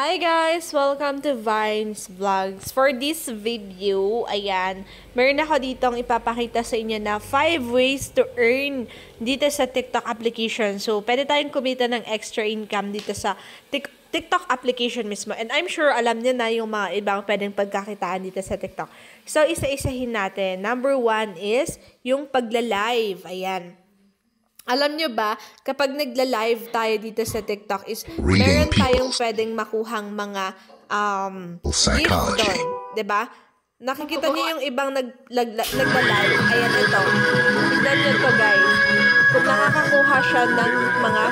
Hi guys! Welcome to Vines Vlogs. For this video, ayan, meron ako ditong ipapakita sa inyo na 5 ways to earn dito sa TikTok application. So, pwede tayong kumita ng extra income dito sa TikTok application mismo. And I'm sure alam niyo na yung mga ibang pwedeng pagkakitaan dito sa TikTok. So, isa-isahin natin. Number 1 is yung pagla-live. Ayan. Alam nyo ba, kapag nagla-live tayo dito sa TikTok is meron tayong pwedeng makuhang mga gift doon. Diba? Nakikita nyo yung ibang nagla-live. Ayan, ito. Tignan nyo to guys. Kung nakakakuha siya ng mga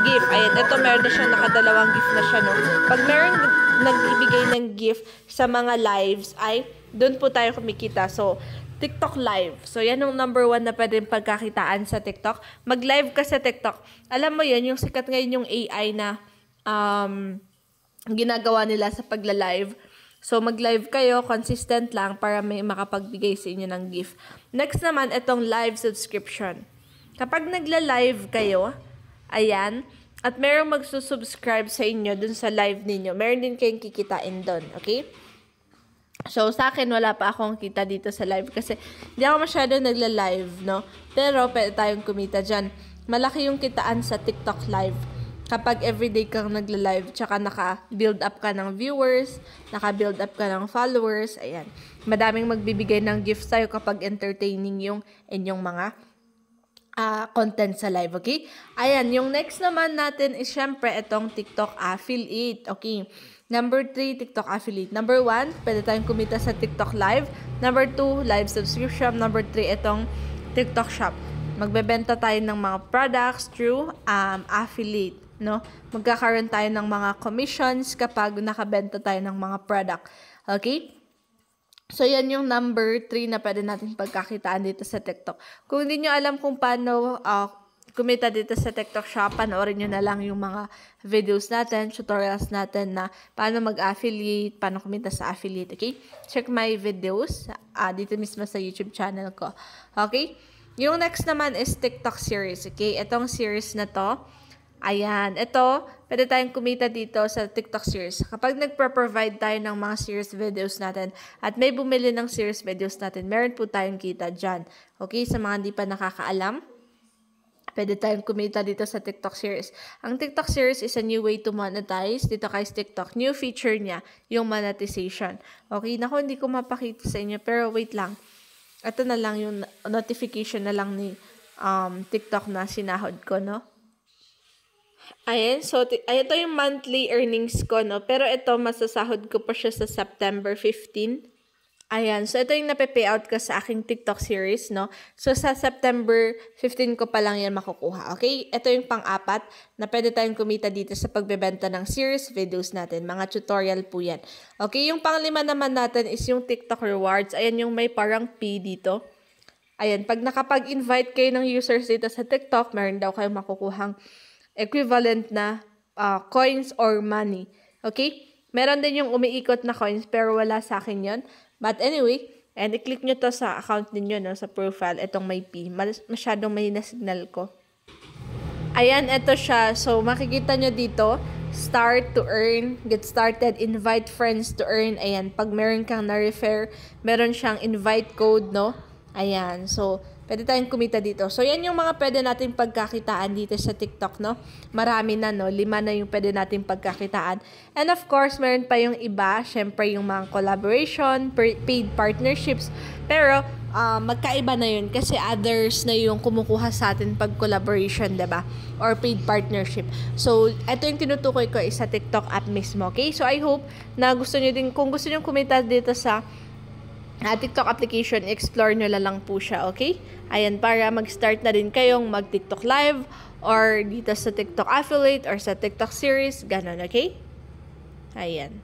gift. Ayan, ito meron na siya, nakadalawang gift na siya. No? Pag meron nagbibigay ng gift sa mga lives ay doon po tayo kumikita. So, TikTok live. So, yan yung number 1 na pwedeng pagkakitaan sa TikTok. Mag-live ka sa TikTok. Alam mo yan, yung sikat ngayon yung AI na ginagawa nila sa pagla-live. So, mag-live kayo, consistent lang para may makapagbigay sa inyo ng gift. Next naman, itong live subscription. Kapag nagla-live kayo, ayan, at merong magsusubscribe sa inyo dun sa live ninyo, meron din kayong kikitain dun, okay? So, sa akin, wala pa akong kita dito sa live kasi hindi ako masyado nagla-live, no? Pero, pwede tayong kumita dyan. Malaki yung kitaan sa TikTok live. Kapag everyday kang nagla-live, tsaka naka-build up ka ng viewers, naka-build up ka ng followers, ayan. Madaming magbibigay ng gifts sa'yo kapag entertaining yung inyong mga content sa live, okay? Ayan, yung next naman natin is syempre itong TikTok affiliate, okay? Number 3, TikTok affiliate. Number 1, pwede tayong kumita sa TikTok live. Number 2, live subscription. Number 3, itong TikTok shop. Magbebenta tayo ng mga products through affiliate, no? Magkakaroon tayo ng mga commissions kapag nakabenta tayo ng mga product, okay? So, yan yung number 3 na pwede natin pagkakitaan dito sa TikTok. Kung hindi nyo alam kung paano kumita dito sa TikTok shop, panoorin nyo na lang yung mga videos natin, tutorials natin na paano mag-affiliate, paano kumita sa affiliate, okay? Check my videos dito mismo sa YouTube channel ko, okay? Yung next naman is TikTok series, okay? Itong series na to, ayan, ito, pwede tayong kumita dito sa TikTok series. Kapag nagpro-provide tayo ng mga series videos natin at may bumili ng series videos natin, meron po tayong kita dyan. Okay, sa mga hindi pa nakakaalam, pwede tayong kumita dito sa TikTok series. Ang TikTok series is a new way to monetize dito kay TikTok. New feature niya, yung monetization. Okay, naku, hindi ko mapakita sa inyo, pero wait lang. Ito na lang yung notification na lang ni TikTok na sinahod ko, no? Ayan, so ito yung monthly earnings ko, no? Pero ito, masasahod ko pa siya sa September 15. Ayan, so ito yung nape-payout ko sa aking TikTok series, no? So sa September 15 ko pa lang yan makukuha, okay? Ito yung pang-apat na pwede tayong kumita dito sa pagbebenta ng series videos natin. Mga tutorial po yan. Okay, yung pang-5 naman natin is yung TikTok rewards. Ayan yung may parang P dito. Ayan, pag nakapag-invite kayo ng users dito sa TikTok, meron daw kayong makukuhang equivalent na coins or money. Okay? Meron din yung umiikot na coins pero wala sa akin yon. But anyway, and i-click nyo to sa account ninyo, no, sa profile. Itong may P. Masyadong may na-signal ko. Ayan, ito siya. So, makikita nyo dito, start to earn, get started, invite friends to earn. Ayan, pag meron kang na-refer, meron siyang invite code, no? Ayan, so, pwede tayong kumita dito. So, yan yung mga pwede natin pagkakitaan dito sa TikTok, no? Marami na, no? 5 na yung pwede natin pagkakitaan. And of course, meron pa yung iba. Syempre, yung mga collaboration, paid partnerships. Pero, magkaiba na yun kasi others na yung kumukuha sa atin pag collaboration, diba? Or paid partnership. So, ito yung tinutukoy ko sa TikTok app mismo, okay? So, I hope na gusto nyo din, kung gusto nyo kumita dito sa TikTok application, explore nyo lang po siya, okay? Ayan, para mag-start na rin kayong mag-TikTok live or dito sa TikTok affiliate or sa TikTok series, ganun, okay? Ayan.